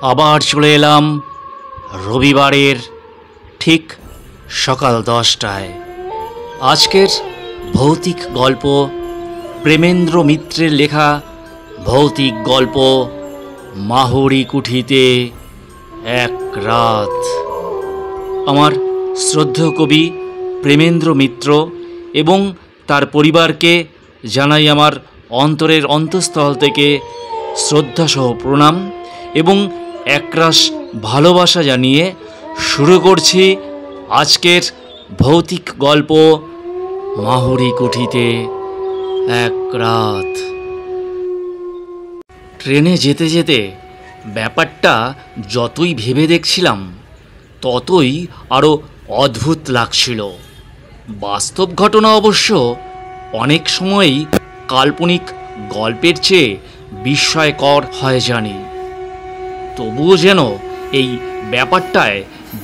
আবার চলে এলাম রবিবারের ঠিক সকাল 10টায়। আজকের ভৌতিক গল্প প্রেমেন্দ্র মিত্রের লেখা ভৌতিক গল্প মাহুরি কুঠিতে এক রাত। আমার শ্রদ্ধেয় কবি প্রেমেন্দ্র মিত্র এবং তার পরিবারকে জানাই আমার অন্তরের অন্তঃস্থল থেকে শ্রদ্ধাসহ প্রণাম এবং একরাশ ভালোবাসা জানিয়ে শুরু করছি আজকের ভৌতিক গল্প মাহুরি কুঠিতে এক রাত। ট্রেনে যেতে যেতে ব্যাপারটা যতই ভেবে দেখছিলাম ততই আরও অদ্ভুত লাগছিল। বাস্তব ঘটনা অবশ্য অনেক সময়ই কাল্পনিক গল্পের চেয়ে বিস্ময়কর হয় জানি, তবুও যেন এই ব্যাপারটায়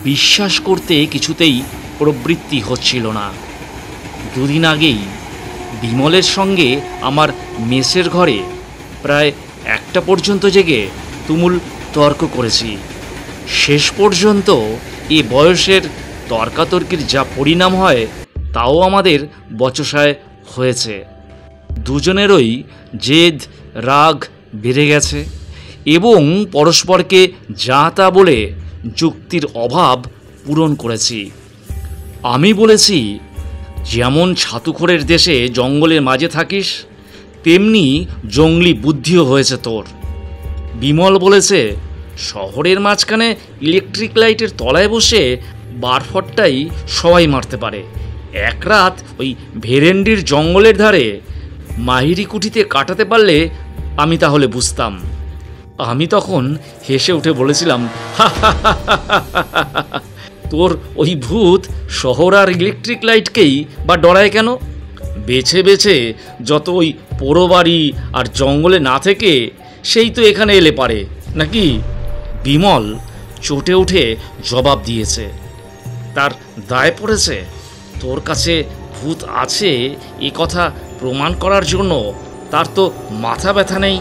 বিশ্বাস করতে কিছুতেই প্রবৃত্তি হচ্ছিল না। দুদিন আগেই বিমলের সঙ্গে আমার মেসের ঘরে প্রায় 1টা পর্যন্ত জেগে তুমুল তর্ক করেছি। শেষ পর্যন্ত এ বয়সের তর্কাতর্কির যা পরিণাম হয় তাও আমাদের বচসায় হয়েছে। দুজনেরই জেদ রাগ বেড়ে গেছে এবং পরস্পরকে যা তা বলে যুক্তির অভাব পূরণ করেছি। আমি বলেছি, যেমন ছাতুখোরের দেশে জঙ্গলের মাঝে থাকিস তেমনি জঙ্গলি বুদ্ধিও হয়েছে তোর। বিমল বলেছে, শহরের মাঝখানে ইলেকট্রিক লাইটের তলায় বসে বারফটটাই সবাই মারতে পারে। এক রাত ওই ভেরেন্ডির জঙ্গলের ধারে মাহিরি কুঠিতে কাটাতে পারলে আমি তাহলে বুঝতাম। আমি তখন হেসে উঠে বলেছিলাম, তোর ওই ভূত শহর আর ইলেকট্রিক লাইটকেই বা ডরায় কেন? বেছে বেছে যত ওই পোড়ো বাড়ি আর জঙ্গলে না থেকে সেই তো এখানে এলে পারে নাকি? বিমল চটে উঠে জবাব দিয়েছে, তার দায় পড়েছে। তোর কাছে ভূত আছে এ কথা প্রমাণ করার জন্য তার তো মাথা ব্যথা নেই।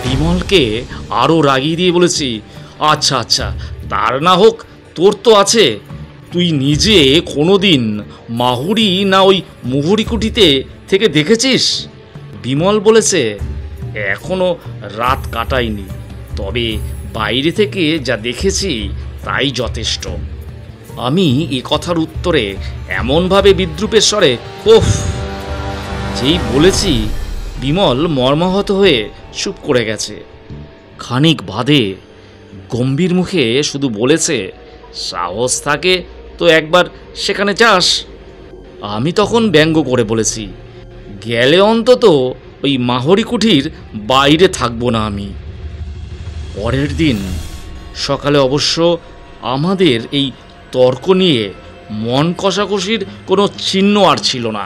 বিমলকে আরও রাগিয়ে দিয়ে বলেছি, আচ্ছা আচ্ছা, তার না হোক, তোর তো আছে। তুই নিজে কোনো দিন মাহুরি না ওই মুহুরি কুঠিতে থেকে দেখেছিস? বিমল বলেছে, এখনও রাত কাটাইনি, তবে বাইরে থেকে যা দেখেছি তাই যথেষ্ট। আমি এ কথার উত্তরে এমনভাবে বিদ্রূপের স্বরে ওফ যেই বলেছি, বিমল মর্মাহত হয়ে চুপ করে গেছে। খানিক বাদে গম্ভীর মুখে শুধু বলেছে, সাহস থাকে তো একবার সেখানে যাস। আমি তখন ব্যঙ্গ করে বলেছি, গেলে অন্তত ওই মাহুরি কুঠির বাইরে থাকবো না আমি। পরের দিন সকালে অবশ্য আমাদের এই তর্ক নিয়ে মন কষাকষির কোনো চিহ্ন আর ছিল না।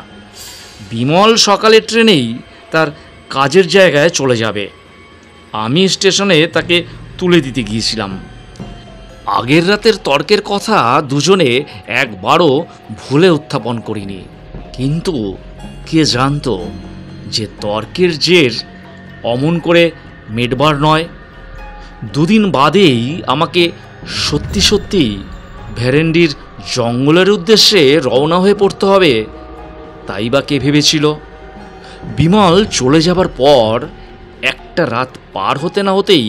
বিমল সকালের ট্রেনেই তার কাজের জায়গায় চলে যাবে। আমি স্টেশনে তাকে তুলে দিতে গিয়েছিলাম। আগের রাতের তর্কের কথা দুজনে একবারও ভুলে উত্থাপন করিনি, কিন্তু কে জানতো যে তর্কের জের অমন করে মেটবার নয়। দুদিন বাদেই আমাকে সত্যি সত্যি ভেরেন্ডির জঙ্গলের উদ্দেশ্যে রওনা হয়ে পড়তে হবে, তাই বা কে ভেবেছিল? বিমল চলে যাবার পর 1টা রাত পার হতে না হতেই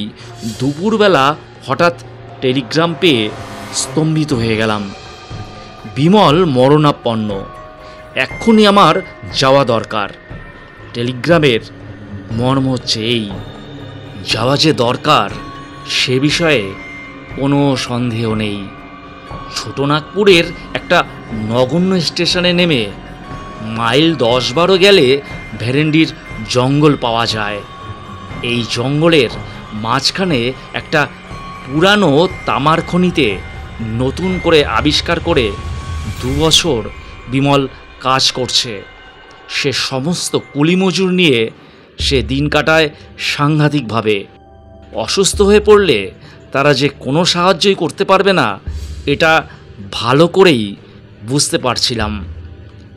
দুপুরবেলা হঠাৎ টেলিগ্রাম পেয়ে স্তম্ভিত হয়ে গেলাম। বিমল মরণাপন্ন, এক্ষুনি আমার যাওয়া দরকার। টেলিগ্রামের মর্ম হচ্ছে এই, যাওয়া যে দরকার সে বিষয়ে কোনো সন্দেহ নেই। ছোটনাগপুরের একটা নগণ্য স্টেশনে নেমে মাইল 10-12 গেলে ভেরেন্ডির জঙ্গল পাওয়া যায়। এই জঙ্গলের মাঝখানে একটা পুরানো তামার খনিতে নতুন করে আবিষ্কার করে 2 বছর বিমল কাজ করছে। সে সমস্ত কুলিমজুর নিয়ে সে দিন কাটায় সাংঘাতিকভাবে। অসুস্থ হয়ে পড়লে তারা যে কোনো সাহায্যই করতে পারবে না এটা ভালো করেই বুঝতে পারছিলাম।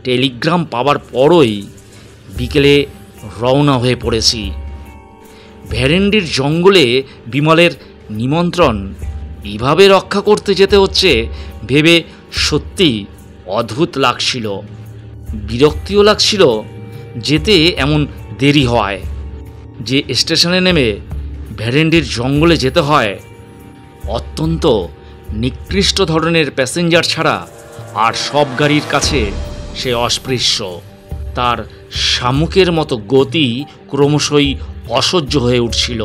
টেলিগ্রাম পাওয়ার পরই বিকেলে রওনা হয়ে পড়েছি। ভেরেন্ডির জঙ্গলে বিমলের নিমন্ত্রণ এভাবে রক্ষা করতে যেতে হচ্ছে ভেবে সত্যি অদ্ভুত লাগছিল, বিরক্তিও লাগছিল যেতে এমন দেরি হয়। যে স্টেশনে নেমে ভেরেন্ডির জঙ্গলে যেতে হয় অত্যন্ত নিকৃষ্ট ধরনের প্যাসেঞ্জার ছাড়া আর সব গাড়ির কাছে সে অস্পৃশ্য। তার শামুকের মতো গতি ক্রমশই অসহ্য হয়ে উঠছিল।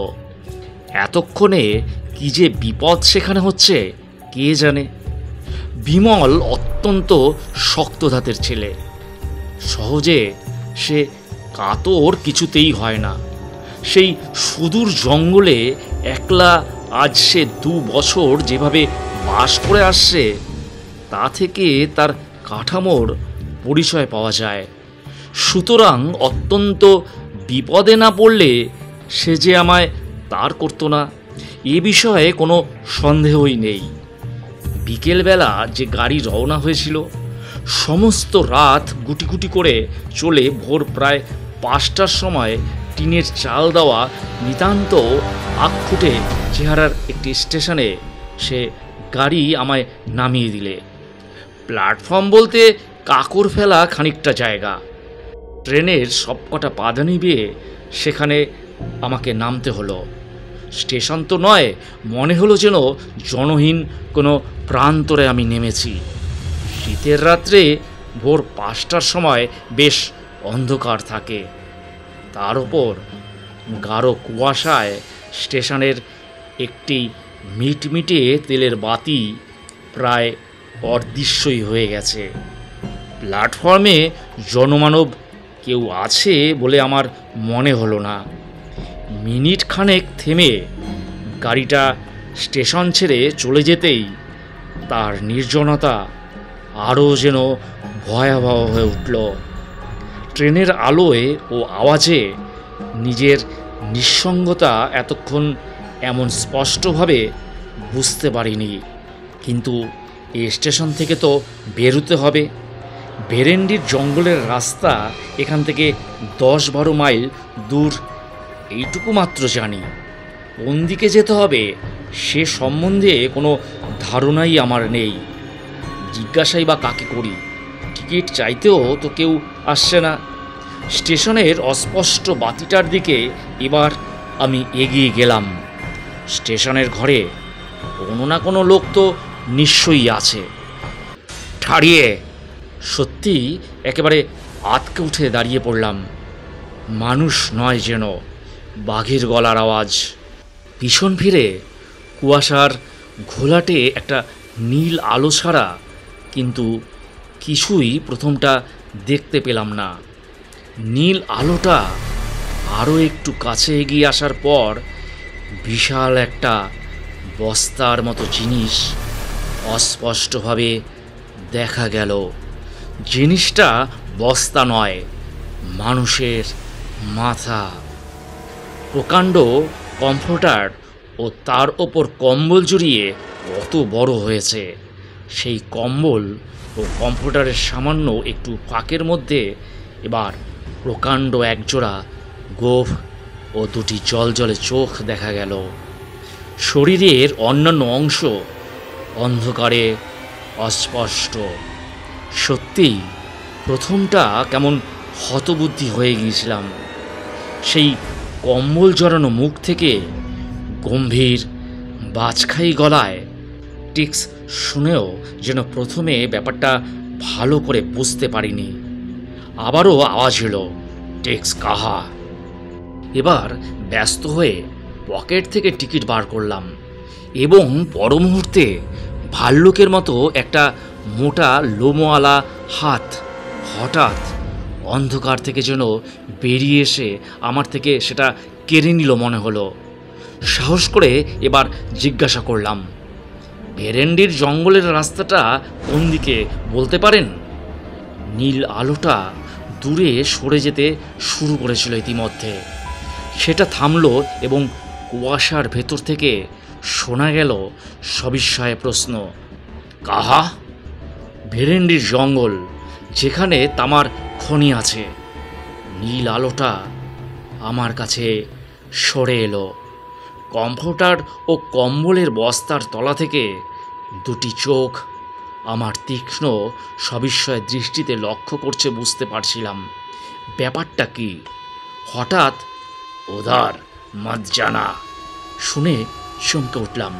এতক্ষণে কি যে বিপদ সেখানে হচ্ছে কে জানে। বিমল অত্যন্ত শক্ত ধাতের ছেলে, সহজে সে কাতর কিছুতেই হয় না। সেই সুদূর জঙ্গলে একলা আজ সে 2 বছর যেভাবে বাস করে আসছে তা থেকে তার কাঠামোর পরিচয় পাওয়া যায়। সুতরাং অত্যন্ত বিপদে না পড়লে সে যে আমায় তার করতো না এ বিষয়ে কোনো সন্দেহই নেই। বিকেলবেলা যে গাড়ি রওনা হয়েছিল সমস্ত রাত গুটি গুটি করে চলে ভোর প্রায় 5টার সময় টিনের চাল দেওয়া নিতান্ত আখুটে চেহারার একটি স্টেশনে সে গাড়ি আমায় নামিয়ে দিলে। প্ল্যাটফর্ম বলতে কাকর ফেলা খানিকটা জায়গা। ট্রেনের সবকটা পাদানি বেয়ে সেখানে আমাকে নামতে হলো। স্টেশন তো নয়, মনে হলো যেন জনহীন কোনো প্রান্তরে আমি নেমেছি। শীতের রাত্রে ভোর 5টার সময় বেশ অন্ধকার থাকে, তার ওপর গাঢ় কুয়াশায় স্টেশনের একটি মিটমিটে তেলের বাতি প্রায় অদৃশ্যই হয়ে গেছে। প্ল্যাটফর্মে জনমানব কেউ আছে বলে আমার মনে হলো না। মিনিট খানেক থেমে গাড়িটা স্টেশন ছেড়ে চলে যেতেই তার নির্জনতা আরও যেন ভয়াবহ হয়ে উঠল। ট্রেনের আলোয় ও আওয়াজে নিজের নিঃসঙ্গতা এতক্ষণ এমন স্পষ্টভাবে বুঝতে পারিনি। কিন্তু এই স্টেশন থেকে তো বেরোতে হবে। ভেরেন্ডির জঙ্গলের রাস্তা এখান থেকে 10-12 মাইল দূর, এইটুকু মাত্র জানি। কোন দিকে যেতে হবে সে সম্বন্ধে কোনো ধারণাই আমার নেই। জিজ্ঞাসাই বা কাকে করি? টিকিট চাইতেও তো কেউ আসছে না। স্টেশনের অস্পষ্ট বাতিটার দিকে এবার আমি এগিয়ে গেলাম। স্টেশনের ঘরে কোনো না কোনো লোক তো নিশ্চয়ই আছে। ঠাড়িয়ে সত্যি একেবারে আতকে উঠে দাঁড়িয়ে পড়লাম। মানুষ নয়, যেন বাঘের গলার আওয়াজ। পিছন ফিরে কুয়াশার ঘোলাটে একটা নীল আলো ছাড়া কিন্তু কিছুই প্রথমটা দেখতে পেলাম না। নীল আলোটা আরও একটু কাছে এগিয়ে আসার পর বিশাল একটা বস্তার মতো জিনিস অস্পষ্টভাবে দেখা গেল। জিনিসটা বস্তা নয়, মানুষের মাথা। প্রকাণ্ড কমফোর্টার ও তার ওপর কম্বল জড়িয়ে কত বড় হয়েছে। সেই কম্বল ও কমফোর্টারের সামান্য একটু ফাঁকের মধ্যে এবার প্রকাণ্ড একজোড়া গোঁফ ও 2টি জলজলে চোখ দেখা গেল। শরীরের অন্যান্য অংশ অন্ধকারে অস্পষ্ট। সত্যিই প্রথমটা কেমন হতবুদ্ধি হয়ে গিয়েছিলাম। সেই কম্বল জড়ানো মুখ থেকে গম্ভীর বাজখাই গলায় টিক্স শুনেও যেন প্রথমে ব্যাপারটা ভালো করে বুঝতে পারিনি। আবারও আওয়াজ এলো, টিক্স কাহা। এবার ব্যস্ত হয়ে পকেট থেকে টিকিট বার করলাম এবং পর মুহূর্তে ভাল্লুকের মতো একটা মোটা লোমওয়ালা হাত হঠাৎ অন্ধকার থেকে যেন বেরিয়ে এসে আমার থেকে সেটা কেড়ে নিল মনে হলো। সাহস করে এবার জিজ্ঞাসা করলাম, ভেরেন্ডির জঙ্গলের রাস্তাটা কোন দিকে বলতে পারেন? নীল আলোটা দূরে সরে যেতে শুরু করেছিল ইতিমধ্যে। সেটা থামলো এবং কুয়াশার ভেতর থেকে শোনা গেল সবিস্ময়ে প্রশ্ন, কাহা? ভেরেন্ডির জঙ্গল, যেখানে তামার খনি আছে। নীল আলোটা আমার কাছে সরে এলো। কমফোর্টার ও কম্বলের বস্তার তলা থেকে দুটি চোখ আমার তীক্ষ্ণ সবিস্ময় দৃষ্টিতে লক্ষ্য করছে বুঝতে পারছিলাম ব্যাপারটা কি। হঠাৎ উধার মত জানা শুনে চমকে উঠলাম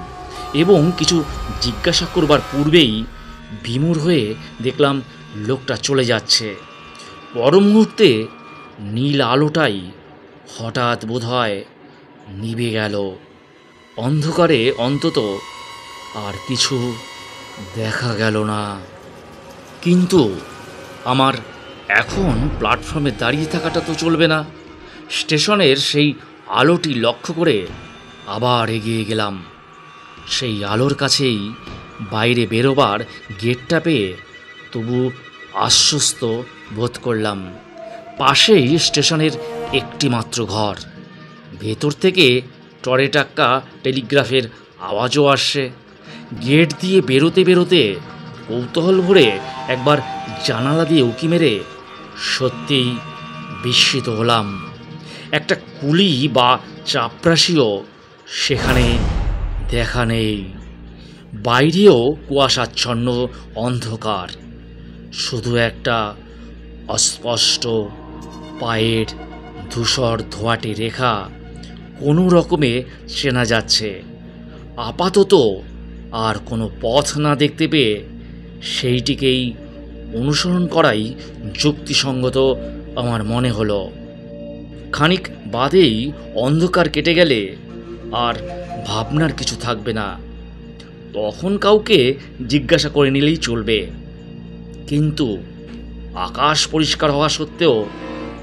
এবং কিছু জিজ্ঞাসা করবার পূর্বেই বিমূঢ় হয়ে দেখলাম লোকটা চলে যাচ্ছে। পর মুহূর্তে নীল আলোটাই হঠাৎ বোধহয় নিভে গেল। অন্ধকারে অন্তত আর কিছু দেখা গেল না। কিন্তু আমার এখন প্ল্যাটফর্মে দাঁড়িয়ে থাকাটা তো চলবে না। স্টেশনের সেই আলোটি লক্ষ্য করে আবার এগিয়ে গেলাম। সেই আলোর কাছেই বাইরে বেরোবার গেটটা পেয়ে তবু আশ্বস্ত বোধ করলাম। পাশেই স্টেশনের একটি মাত্র ঘর। ভেতর থেকে টরে টাক্কা টেলিগ্রাফের আওয়াজও আসছে। গেট দিয়ে বেরোতে বেরোতে কৌতূহল ভরে একবার জানালা দিয়ে উঁকি মেরে সত্যিই বিস্মিত হলাম। একটা কুলি বা চাপরাশিও সেখানে দেখা নেই। বাইরেও কুয়াশাচ্ছন্ন অন্ধকার, শুধু একটা অস্পষ্ট পায়ের ধূসর ধোঁয়াটে রেখা কোনো রকমে চেনা যাচ্ছে। আপাতত আর কোনো পথ না দেখতে পেয়ে সেইটিকেই অনুসরণ করাই যুক্তিসঙ্গত আমার মনে হলো। খানিক বাদেই অন্ধকার কেটে গেলে আর ভাবনার কিছু থাকবে না, তখন কাউকে জিজ্ঞাসা করে নিলেই চলবে। কিন্তু আকাশ পরিষ্কার হওয়া সত্ত্বেও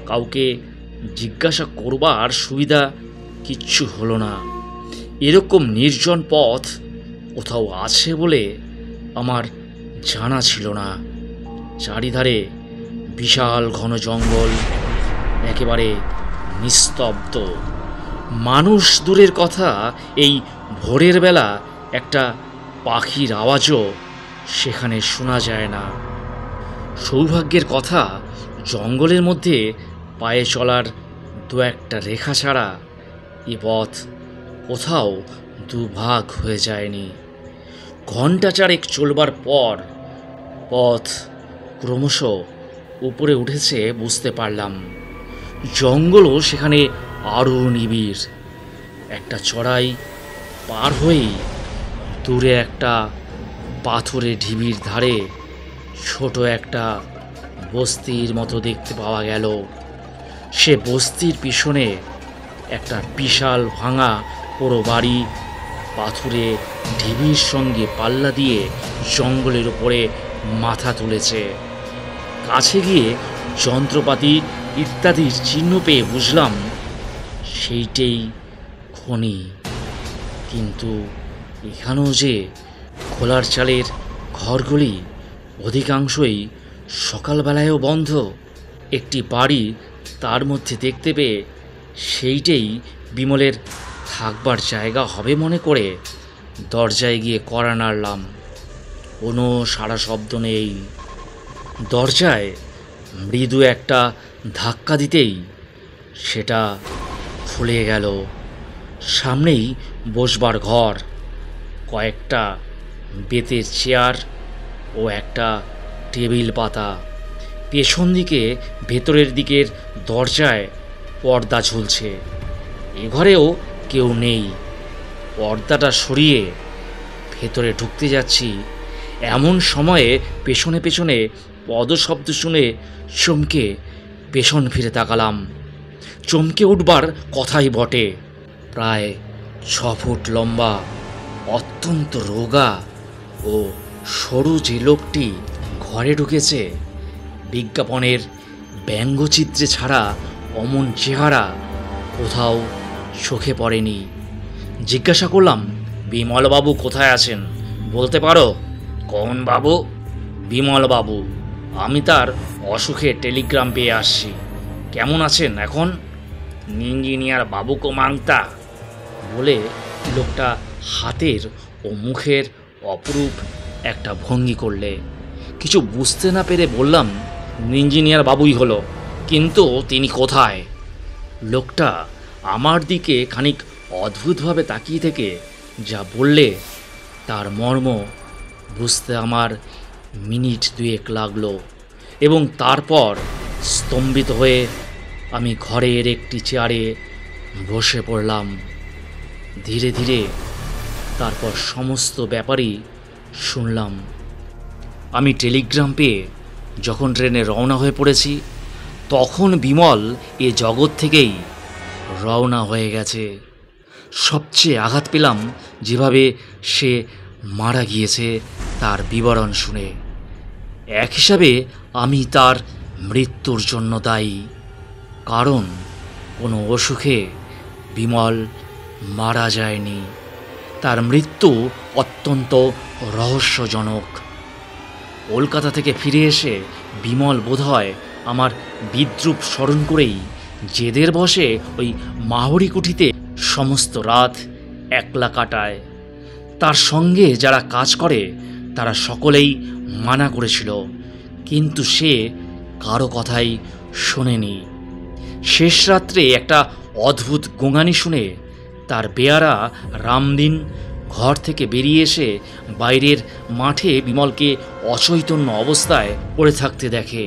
কাউকে জিজ্ঞাসা করবার সুবিধা কিচ্ছু হলো না। এরকম নির্জন পথ কোথাও আছে বলে আমার জানা ছিল না। চারিধারে বিশাল ঘন জঙ্গল, একেবারে নিস্তব্ধ। মানুষ দূরের কথা, এই ভোরের বেলা একটা পাখির আওয়াজও সেখানে শোনা যায় না। সৌভাগ্যের কথা, জঙ্গলের মধ্যে পায়ে চলার দু একটা রেখা ছাড়া এ পথ কোথাও দুভাগ হয়ে যায়নি। ঘণ্টা চারেক চলবার পর পথ ক্রমশ উপরে উঠেছে বুঝতে পারলাম। জঙ্গলও সেখানে আরও নিবিড়। একটা চড়াই পার হয়েই দূরে একটা পাথুরে ঢিবির ধারে ছোট একটা বস্তির মতো দেখতে পাওয়া গেল। সে বস্তির পিছনে একটা বিশাল ভাঙা পুরো বাড়ি পাথুরে ঢিবির সঙ্গে পাল্লা দিয়ে জঙ্গলের উপরে মাথা তুলেছে। কাছে গিয়ে যন্ত্রপাতি ইত্যাদির চিহ্ন পেয়ে বুঝলাম সেইটাই খনি। কিন্তু এখানেও যে খোলার চালের ঘরগুলি অধিকাংশই সকালবেলায়ও বন্ধ। একটি বাড়ি তার মধ্যে দেখতে পেয়ে সেইটাই বিমলের থাকবার জায়গা হবে মনে করে দরজায় গিয়ে কড়া নাড়লাম। কোনো সাড়া শব্দ নেই। দরজায় মৃদু একটা ধাক্কা দিতেই সেটা খুলে গেল। সামনেই বসবার ঘর, কয়েকটা বেতের চেয়ার ও একটা টেবিল পাতা। পেছন দিকে ভেতরের দিকের দরজায় পর্দা ঝুলছে। এ ঘরেও কেউ নেই। পর্দাটা সরিয়ে ভেতরে ঢুকতে যাচ্ছি, এমন সময়ে পেছনে পেছনে পদশব্দ শুনে চমকে পেছন ফিরে তাকালাম। চমকে উঠবার কথাই বটে। প্রায় 6 ফুট লম্বা, অত্যন্ত রোগা ও সরু যে লোকটি ঘরে ঢুকেছে, বিজ্ঞাপনের ব্যঙ্গচিত্রে ছাড়া অমন চেহারা কোথাও চোখে পড়েনি। জিজ্ঞাসা করলাম, বিমলবাবু কোথায় আছেন বলতে পারো? কোন বাবু? বিমলবাবু। আমি তার অসুখে টেলিগ্রাম পেয়ে আসছি। কেমন আছেন এখন? ইঞ্জিনিয়ার বাবু কো মাংতা বলে লোকটা হাতের ও মুখের অপরূপ একটা ভঙ্গি করলে। কিছু বুঝতে না পেরে বললাম, ইঞ্জিনিয়ার বাবুই হলো, কিন্তু তিনি কোথায়? লোকটা আমার দিকে খানিক অদ্ভুতভাবে তাকিয়ে থেকে যা বললে তার মর্ম বুঝতে আমার মিনিট দুয়েক লাগলো, এবং তারপর স্তম্ভিত হয়ে আমি ঘরের একটি চেয়ারে বসে পড়লাম। ধীরে ধীরে তারপর সমস্ত ব্যাপারই শুনলাম। আমি টেলিগ্রাম পেয়ে যখন ট্রেনে রওনা হয়ে পড়েছি, তখন বিমল এ জগৎ থেকেই রওনা হয়ে গেছে। সবচেয়ে আঘাত পেলাম যেভাবে সে মারা গিয়েছে তার বিবরণ শুনে। এক হিসাবে আমি তার মৃত্যুর জন্য দায়ী, কারণ কোনো অসুখে বিমল মারা যায়নি। তার মৃত্যু অত্যন্ত রহস্যজনক। কলকাতা থেকে ফিরে এসে বিমল বোধহয় আমার বিদ্রূপ স্মরণ করেই জেদের বসে ওই মাহরি কুঠিতে সমস্ত রাত একলা কাটায়। তার সঙ্গে যারা কাজ করে তারা সকলেই মানা করেছিল, কিন্তু সে কারো কথাই শোনেনি। শেষ রাত্রে একটা অদ্ভুত গোঙানি শুনে তার বেয়ারা রামদিন ঘর থেকে বেরিয়ে এসে বাইরের মাঠে বিমলকে অচৈতন্য অবস্থায় পড়ে থাকতে দেখে।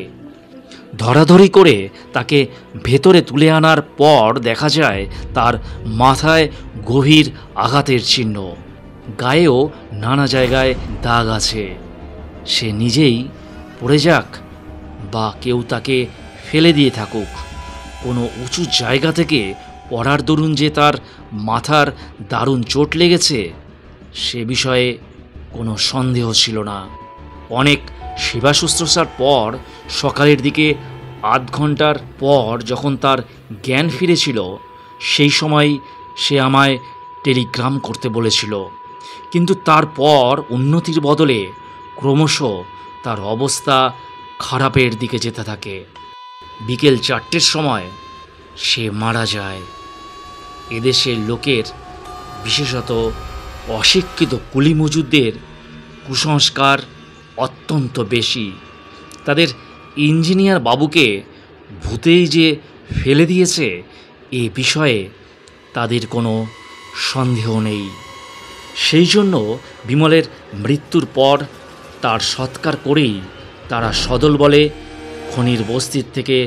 ধরাধরি করে তাকে ভেতরে তুলে আনার পর দেখা যায় তার মাথায় গভীর আঘাতের চিহ্ন, গায়েও নানা জায়গায় দাগ আছে। সে নিজেই পড়ে যাক বা কেউ তাকে ফেলে দিয়ে থাকুক, কোনো উঁচু জায়গা থেকে পড়ার দরুন যে তার মাথার দারুণ চোট লেগেছে সে বিষয়ে কোনো সন্দেহ ছিল না। অনেক সেবা শুশ্রূষার পর সকালের দিকে আধ ঘন্টার পর যখন তার জ্ঞান ফিরেছিল, সেই সময় সে আমায় টেলিগ্রাম করতে বলেছিল, কিন্তু তারপর উন্নতির বদলে ক্রমশ তার অবস্থা খারাপের দিকে যেতে থাকে। বিকেল 4টের সময় সে মারা যায়। এদেশের লোকের, বিশেষত অশিক্ষিত কুলি মজুরদের কুসংস্কার অত্যন্ত বেশি। তাদের ইঞ্জিনিয়ার বাবুকে ভূতেই যে ফেলে দিয়েছে এ বিষয়ে তাদের কোনো সন্দেহ নেই। সেই জন্য বিমলের মৃত্যুর পর তার সৎকার করেই তারা সদল বলে খনির বস্তির থেকে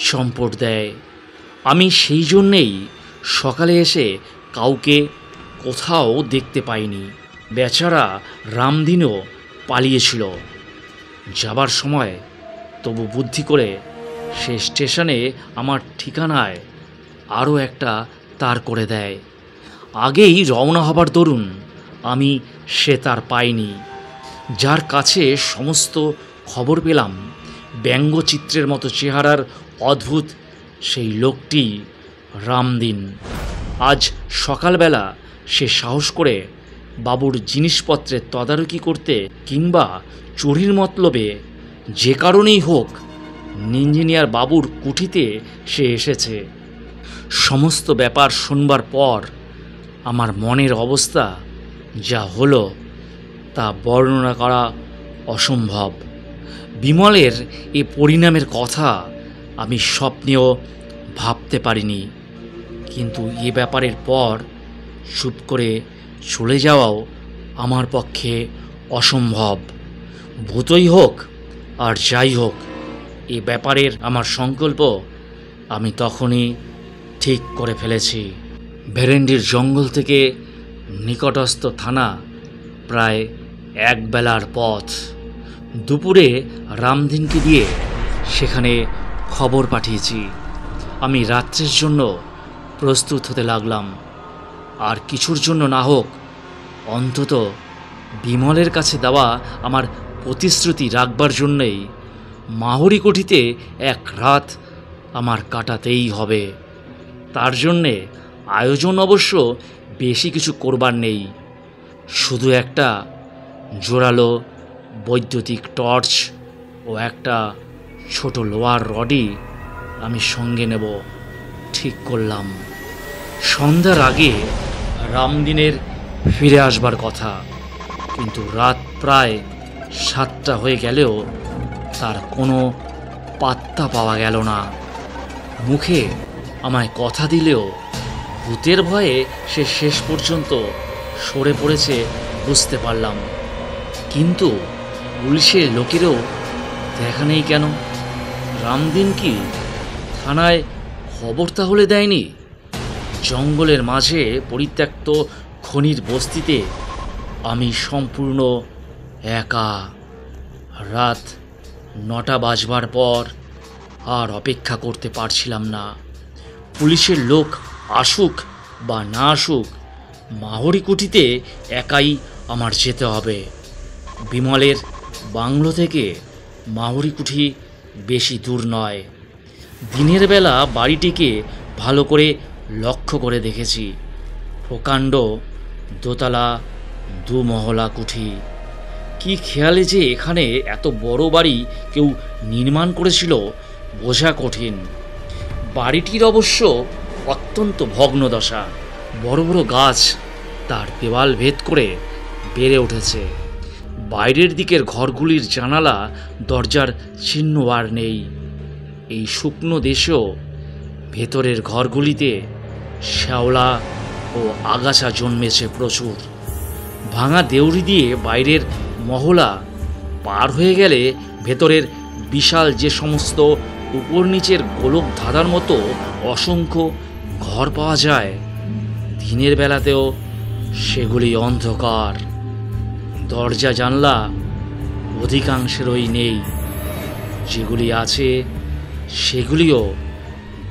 চম্পট দেয়। আমি সেই জন্যেই সকালে এসে কাউকে কোথাও দেখতে পাইনি। বেচারা রামদিনও পালিয়েছিল। যাবার সময় তবু বুদ্ধি করে সে স্টেশনে আমার ঠিকানায় আরও একটা তার করে দেয়। আগেই রওনা হবার দরুন আমি সে তার পাইনি। যার কাছে সমস্ত খবর পেলাম, ব্যঙ্গচিত্রের মতো চেহারার অদ্ভুত সেই লোকটি রামদিন। আজ সকালবেলা সে সাহস করে বাবুর জিনিসপত্রের তদারকি করতে কিংবা চুরির মতলবে যে কারণেই হোক ইঞ্জিনিয়ার বাবুর কুঠিতে সে এসেছে। সমস্ত ব্যাপার শুনবার পর আমার মনের অবস্থা যা হলো তা বর্ণনা করা অসম্ভব। বিমলের এ পরিণামের কথা আমি স্বপ্নেও ভাবতে পারিনি, কিন্তু এ ব্যাপারের পর চুপ করে চলে যাওয়াও আমার পক্ষে অসম্ভব। ভূতই হোক আর যাই হোক, এ ব্যাপারের আমার সংকল্প আমি তখনই ঠিক করে ফেলেছি। ভেরেন্ডির জঙ্গল থেকে নিকটস্থ থানা প্রায় এক বেলার পথ। দুপুরে রামদিনকে দিয়ে সেখানে খবর পাঠিয়েছি। আমি রাত্রের জন্য প্রস্তুত হতে লাগলাম। আর কিছুর জন্য না হোক, অন্তত বিমলের কাছে দেওয়া আমার প্রতিশ্রুতি রাখবার জন্যেই মাহরি কুঠিতে এক রাত আমার কাটাতেই হবে। তার জন্যে আয়োজন অবশ্য বেশি কিছু করবার নেই, শুধু একটা জোরালো বৈদ্যুতিক টর্চ ও একটা ছোট লোহার রডই আমি সঙ্গে নেব ঠিক করলাম। সন্ধ্যার আগে রামদিনের ফিরে আসবার কথা, কিন্তু রাত প্রায় 7টা হয়ে গেলেও তার কোনো পাত্তা পাওয়া গেল না। মুখে আমায় কথা দিলেও ভূতের ভয়ে সে শেষ পর্যন্ত সরে পড়েছে বুঝতে পারলাম, কিন্তু পুলিশের লোকেরও দেখা নেই কেন? রামদিন কি থানায় খবর তাহলে দেয়নি? জঙ্গলের মাঝে পরিত্যক্ত খনির বস্তিতে আমি সম্পূর্ণ একা। রাত 9টা বাজবার পর আর অপেক্ষা করতে পারছিলাম না। পুলিশের লোক আসুক বা না আসুক, মাহরিকুঠিতে একাই আমার যেতে হবে। বিমলের বাংলো থেকে মাহরিকুঠি বেশি দূর নয়। দিনের বেলা বাড়িটিকে ভালো করে লক্ষ্য করে দেখেছি। প্রকাণ্ড দোতলা 2 মহলা কুঠি। কি খেয়ালে যে এখানে এত বড় বাড়ি কেউ নির্মাণ করেছিল বোঝা কঠিন। বাড়িটির অবশ্য অত্যন্ত ভগ্নদশা। বড় বড় গাছ তার দেওয়াল ভেদ করে বেড়ে উঠেছে। বাইরের দিকের ঘরগুলির জানালা দরজার চিহ্ন আর নেই। এই শুকনো দেশেও ভেতরের ঘরগুলিতে শ্যাওলা ও আগাছা জন্মেছে প্রচুর। ভাঙা দেউড়ি দিয়ে বাইরের মহলা পার হয়ে গেলে ভেতরের বিশাল যে সমস্ত উপর নিচের গোলক ধাঁধার মতো অসংখ্য ঘর পাওয়া যায়, দিনের বেলাতেও সেগুলি অন্ধকার। দরজা জানলা অধিকাংশেরই নেই, যেগুলি আছে সেগুলিও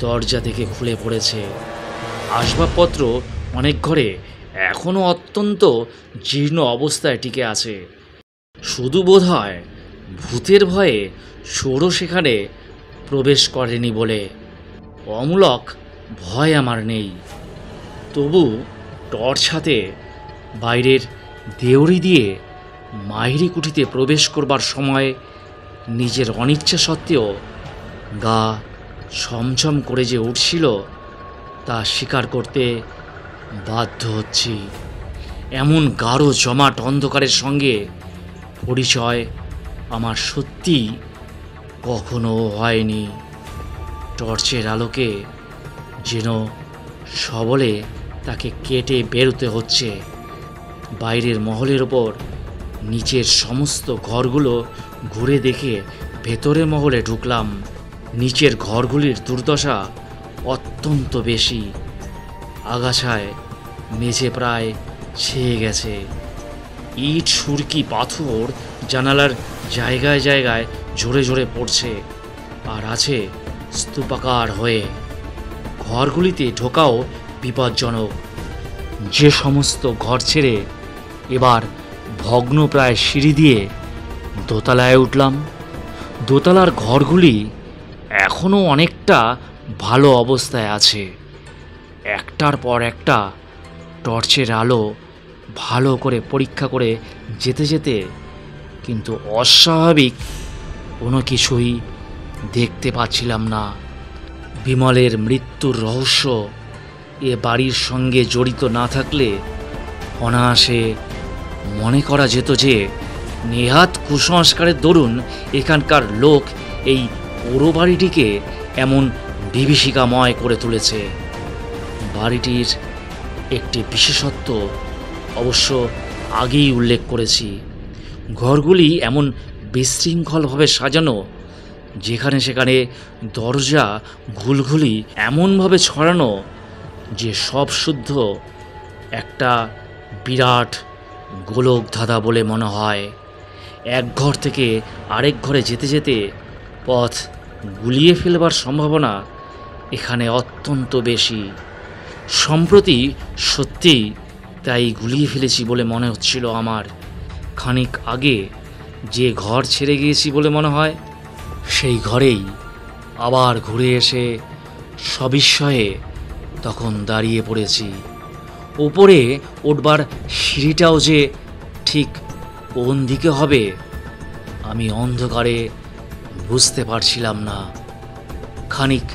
দরজা থেকে খুলে পড়েছে। আসবাবপত্র অনেক ঘরে এখনও অত্যন্ত জীর্ণ অবস্থায় টিকে আছে। শুধু বোধহয় ভূতের ভয়ে চোরও সেখানে প্রবেশ করেনি বলে। অমূলক ভয় আমার নেই, তবু টর্চ হাতে বাইরের দেউড়ি দিয়ে মাহিরিকুঠিতে প্রবেশ করবার সময় নিজের অনিচ্ছা সত্ত্বেও গা ছমছম করে যে উঠছিল তা স্বীকার করতে বাধ্য হচ্ছি। এমন গাঢ় জমাট অন্ধকারের সঙ্গে পরিচয় আমার সত্যি কখনো হয়নি। টর্চের আলোকে যেন সবলে তাকে কেটে বেরোতে হচ্ছে। বাইরের মহলের ওপর নিচের সমস্ত ঘরগুলো ঘুরে দেখে ভেতরে মহলে ঢুকলাম। নিচের ঘরগুলির দুর্দশা অত্যন্ত বেশি। আগাছায় মেঝে প্রায় ছেয়ে গেছে। ইট সুরকি পাথর জানালার জায়গায় জায়গায় ঝরে ঝরে পড়ছে আর আছে স্তূপাকার হয়ে। ঘরগুলিতে ঢোকাও বিপজ্জনক। যে সমস্ত ঘর ছেড়ে এবার ভগ্নপ্রায় সিঁড়ি দিয়ে দোতলায় উঠলাম, দোতলার ঘরগুলি এখনও অনেকটা ভালো অবস্থায় আছে। একটার পর একটা টর্চের আলো ভালো করে পরীক্ষা করে যেতে যেতে কিন্তু অস্বাভাবিক কোনো কিছুই দেখতে পাচ্ছিলাম না। বিমলের মৃত্যুর রহস্য এ বাড়ির সঙ্গে জড়িত না থাকলে অনায়াসে মনে করা যেত যে নেহাত কুসংস্কারের দরুন এখানকার লোক এই পুরো বাড়িটিকে এমন বিভীষিকাময় করে তুলেছে। বাড়িটির একটি বিশেষত্ব অবশ্য আগেই উল্লেখ করেছি। ঘরগুলি এমন বিশৃঙ্খলভাবে সাজানো, যেখানে সেখানে দরজা ঘুলঘুলি এমনভাবে ছড়ানো যে সব শুদ্ধ একটা বিরাট গোলক ধাঁধা বলে মনে হয়। এক ঘর থেকে আরেক ঘরে যেতে যেতে পথ গুলিয়ে ফেলবার সম্ভাবনা এখানে অত্যন্ত বেশি। সম্প্রতি সত্যিই তাই গুলিয়ে ফেলেছি বলে মনে হচ্ছিল আমার। খানিক আগে যে ঘর ছেড়ে গিয়েছি বলে মনে হয়, সেই ঘরেই আবার ঘুরে এসে সবিস্ময়ে তখন দাঁড়িয়ে পড়েছি। উপরে উঠবার সিঁড়িটাও যে ঠিক কোন দিকে হবে আমি অন্ধকারে বুঝতে পারছিলাম না। খানিক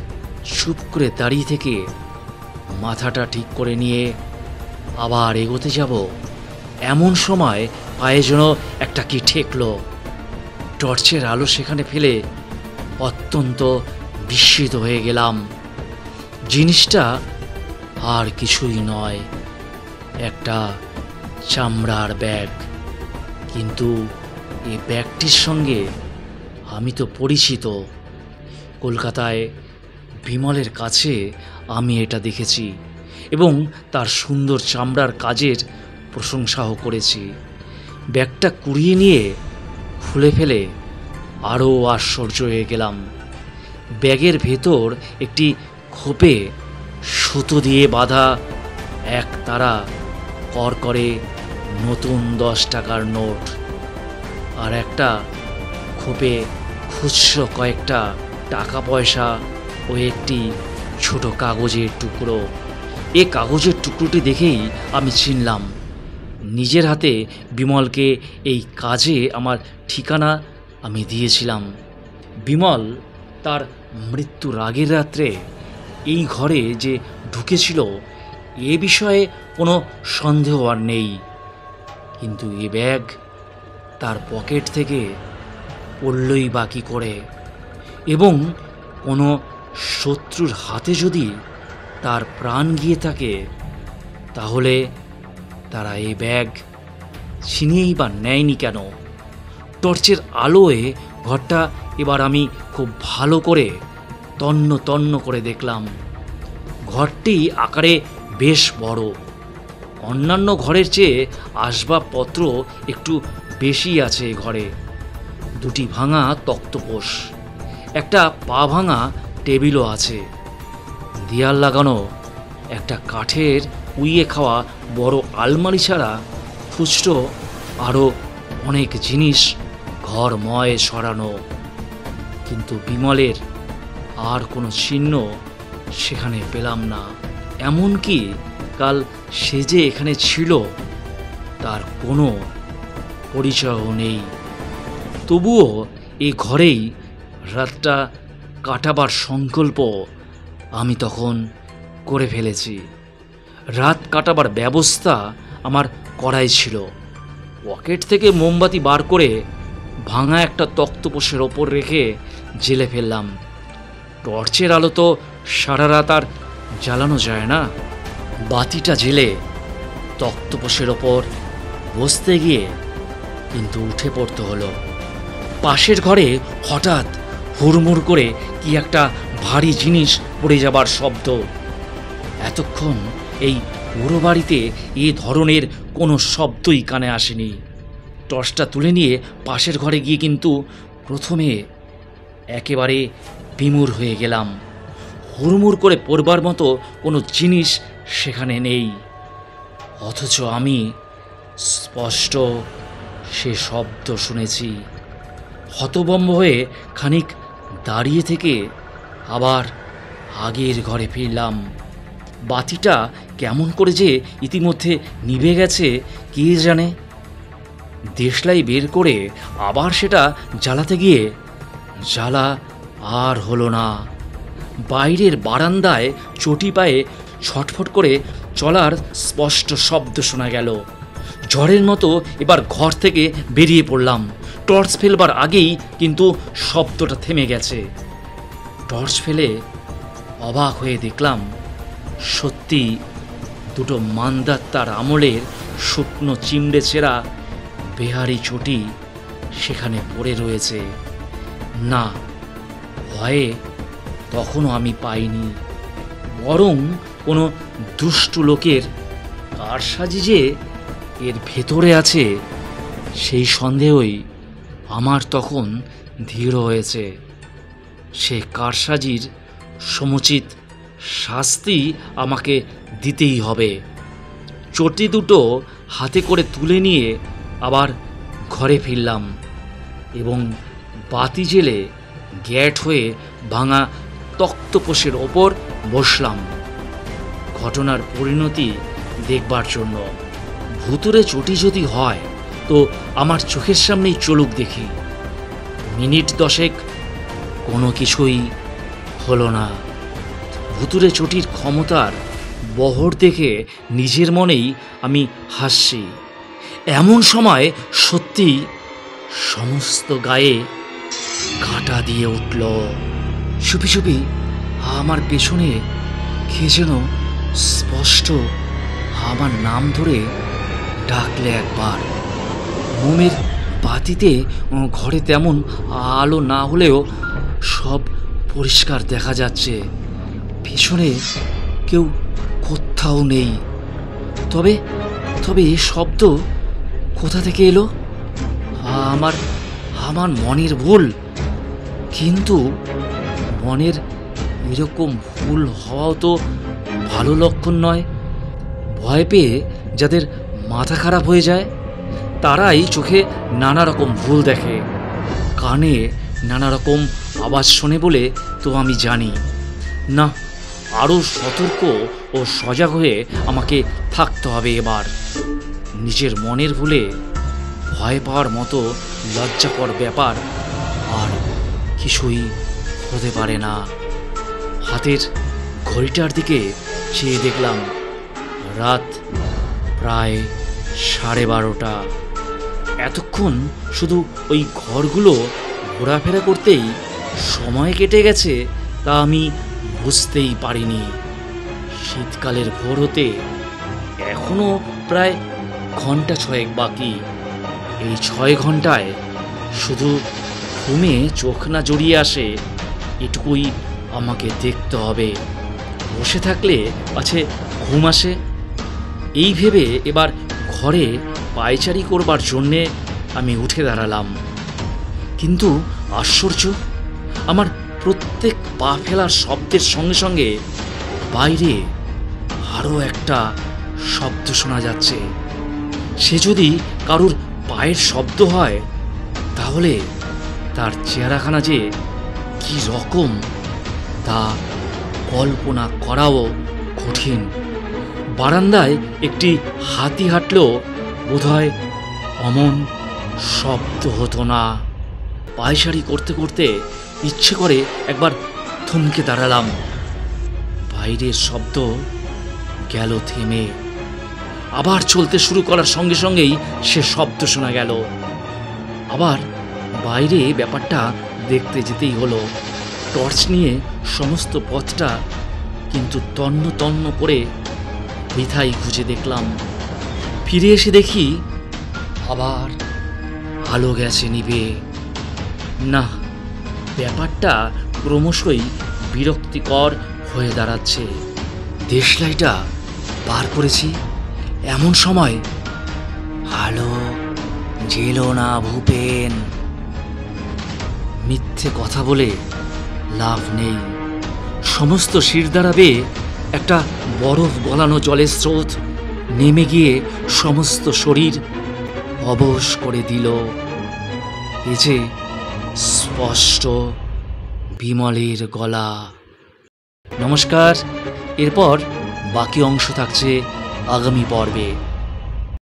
চুপ করে দাঁড়িয়ে থেকে মাথাটা ঠিক করে নিয়ে আবার এগোতে যাব, এমন সময় পায়ে যেন একটা কি ঠেকলো। টর্চের আলো সেখানে ফেলে অত্যন্ত বিস্মিত হয়ে গেলাম। জিনিসটা আর কিছুই নয়, একটা চামড়ার ব্যাগ। কিন্তু এই ব্যাগটির সঙ্গে আমি তো পরিচিত। কলকাতায় বিমলের কাছে আমি এটা দেখেছি এবং তার সুন্দর চামড়ার কাজের প্রশংসাও করেছি। ব্যাগটা কুড়িয়ে নিয়ে খুলে ফেলে আরও আশ্চর্য হয়ে গেলাম। ব্যাগের ভেতর একটি খোপে সুতো দিয়ে বাঁধা এক তারা করকরে নতুন 10 টাকার নোট, আর একটা খোপে খুচরো কয়েকটা টাকা পয়সা ও একটি ছোট কাগজের টুকরো। এ কাগজের টুকরোটি দেখেই আমি চিনলাম নিজের হাতে বিমলকে এই কাজে আমার ঠিকানা আমি দিয়েছিলাম। বিমল তার মৃত্যুর আগের রাত্রে এই ঘরে যে ঢুকেছিল এ বিষয়ে কোনো সন্দেহ আর নেই। কিন্তু এ ব্যাগ তার পকেট থেকে পড়লই বা কী করে, এবং কোনো শত্রুর হাতে যদি তার প্রাণ গিয়ে থাকে তাহলে তারা এই ব্যাগ ছিনিয়েই বা নেয়নি কেন? টর্চের আলোয় ঘরটা এবার আমি খুব ভালো করে তন্ন তন্ন করে দেখলাম। ঘরটি আকারে বেশ বড়, অন্যান্য ঘরের চেয়ে আসবাবপত্র একটু বেশি আছে ঘরে। দুটি ভাঙা তক্তপোষ, একটা পা ভাঙা টেবিলও আছে। দেয়াল লাগানো একটা কাঠের উইয়ে খাওয়া বড় আলমারি ছাড়া খুচরো আরও অনেক জিনিস ঘরময় সরানো। কিন্তু বিমলের আর কোনো চিহ্ন সেখানে পেলাম না। এমনকি কাল সে যে এখানে ছিল তার কোনো পরিচয়ও নেই। তবুও এ ঘরেই রাতটা কাটাবার সংকল্প আমি তখন করে ফেলেছি। রাত কাটাবার ব্যবস্থা আমার করাই ছিল। পকেট থেকে মোমবাতি বার করে ভাঙা একটা তক্তপোষের ওপর রেখে জেলে ফেললাম। টর্চের আলো তো সারা রাত আর জ্বালানো যায় না। বাতিটা জেলে তক্তপোষের ওপর বসতে গিয়ে কিন্তু উঠে পড়তে হলো। পাশের ঘরে হঠাৎ হুড়মুড় করে কি একটা ভারী জিনিস পড়ে যাবার শব্দ। এতক্ষণ এই পুরো বাড়িতে এ ধরনের কোনো শব্দই কানে আসেনি। টর্চটা তুলে নিয়ে পাশের ঘরে গিয়ে কিন্তু প্রথমে একেবারে বিমূঢ় হয়ে গেলাম। হুড়মুড় করে পড়বার মতো কোনো জিনিস সেখানে নেই, অথচ আমি স্পষ্ট সে শব্দ শুনেছি। হতভম্ব হয়ে খানিক দাঁড়িয়ে থেকে আবার আগের ঘরে ফিরলাম। বাতিটা কেমন করে যে ইতিমধ্যে নিভে গেছে কে জানে। দেশলাই বের করে আবার সেটা জ্বালাতে গিয়ে জ্বালা আর হলো না। বাইরের বারান্দায় চটি পায়ে ছটফট করে চলার স্পষ্ট শব্দ শোনা গেল। ঝড়ের মতো এবার ঘর থেকে বেরিয়ে পড়লাম। টর্চ ফেলবার আগেই কিন্তু শব্দটা থেমে গেছে। টর্চ ফেলে অবাক হয়ে দেখলাম সত্যি দুটো মান্দাত্তার আমলের শুকনো চিমড়ে ছেঁড়া বেহারি চটি সেখানে পড়ে রয়েছে। না, ভয়ে তখনও আমি পাইনি, বরং কোনো দুষ্টু লোকের কারসাজি যে এর ভেতরে আছে সেই সন্দেহই আমার তখন দৃঢ় হয়েছে। সে কারসাজির সমুচিত শাস্তি আমাকে দিতেই হবে। চটি দুটো হাতে করে তুলে নিয়ে আবার ঘরে ফিরলাম এবং বাতি জেলে গ্যাট হয়ে ভাঙা তক্তপোষের ওপর বসলাম ঘটনার পরিণতি দেখবার জন্য। ভুতুরে চটি যদি হয় তো আমার চোখের সামনেই চলুক দেখি। মিনিট 10 কোনো কিছুই হলো না। ভুতুরে চটির ক্ষমতার বহর দেখে নিজের মনেই আমি হাসছি। এমন সময় সত্যি সমস্ত গায়ে কাঁটা দিয়ে উঠল। চুপি চুপি আমার পেছনে কে যেন স্পষ্ট আমার নাম ধরে ডাকলে একবার। মোমের বাতিতে ঘরে তেমন আলো না হলেও সব পরিষ্কার দেখা যাচ্ছে। পিছনে কেউ কোথাও নেই। তবে তবে এ শব্দ কোথা থেকে এলো? আমার আমার মনের ভুল। কিন্তু মনের এরকম ভুল হওয়াও তো ভালো লক্ষণ নয়। ভয় পেয়ে যাদের মাথা খারাপ হয়ে যায় তারাই চোখে নানা রকম ভুল দেখে, কানে নানা রকম আওয়াজ শোনে বলে তো আমি জানি না। আরও সতর্ক ও সজাগ হয়ে আমাকে থাকতে হবে এবার। নিজের মনের ভুলে ভয় পাওয়ার মতো লজ্জাকর ব্যাপার আর কিছুই হতে পারে না। হাতের ঘড়িটার দিকে চেয়ে দেখলাম রাত প্রায় 12:30। এতক্ষণ শুধু ওই ঘরগুলো ঘোরাফেরা করতেই সময় কেটে গেছে তা আমি বুঝতেই পারিনি। শীতকালের ভোর হতে এখনো প্রায় ঘন্টা 6 বাকি। এই 6 ঘন্টায় শুধু ঘুমে চোখ না জড়িয়ে আসে এটুকুই আমাকে দেখতে হবে। বসে থাকলে পাছে ঘুম আসে, এই ভেবে এবার ঘরে পায়চারি করবার জন্যে আমি উঠে দাঁড়ালাম। কিন্তু আশ্চর্য, আমার প্রত্যেক পা ফেলার শব্দের সঙ্গে সঙ্গে বাইরে আরও একটা শব্দ শোনা যাচ্ছে। সে যদি কারুর পায়ের শব্দ হয় তাহলে তার চেহারাখানা যে কি রকম তা কল্পনা করাও কঠিন। বারান্দায় একটি হাতি হাঁটলেও বোধহয় অমন শব্দ হতো না। পায়চারি করতে করতে ইচ্ছে করে একবার থমকে দাঁড়ালাম। বাইরের শব্দ গেল থেমে, আবার চলতে শুরু করার সঙ্গে সঙ্গেই সে শব্দ শোনা গেল। আবার বাইরে ব্যাপারটা দেখতে যেতেই হলো। টর্চ নিয়ে সমস্ত পথটা কিন্তু তন্ন তন্ন করে বৃথাই খুঁজে দেখলাম। ফিরে এসে দেখি আবার আলো গেছে নিভে। না, ব্যাপারটা ক্রমশই বিরক্তিকর হয়ে দাঁড়াচ্ছে। দেশলাইটা পার করেছি এমন সময় আলো জেলো না ভূপেন। মিথ্যে কথা বলে লাভ নেই। সমস্ত শিরদাঁড়া বেয়ে একটা বরফ গলানো জলের স্রোত নেমে গিয়ে সমস্ত শরীর অবশ করে দিল। এ যে স্পষ্ট বিমলের গলা। নমস্কার, এরপর বাকি অংশ থাকছে আগামী পর্বে।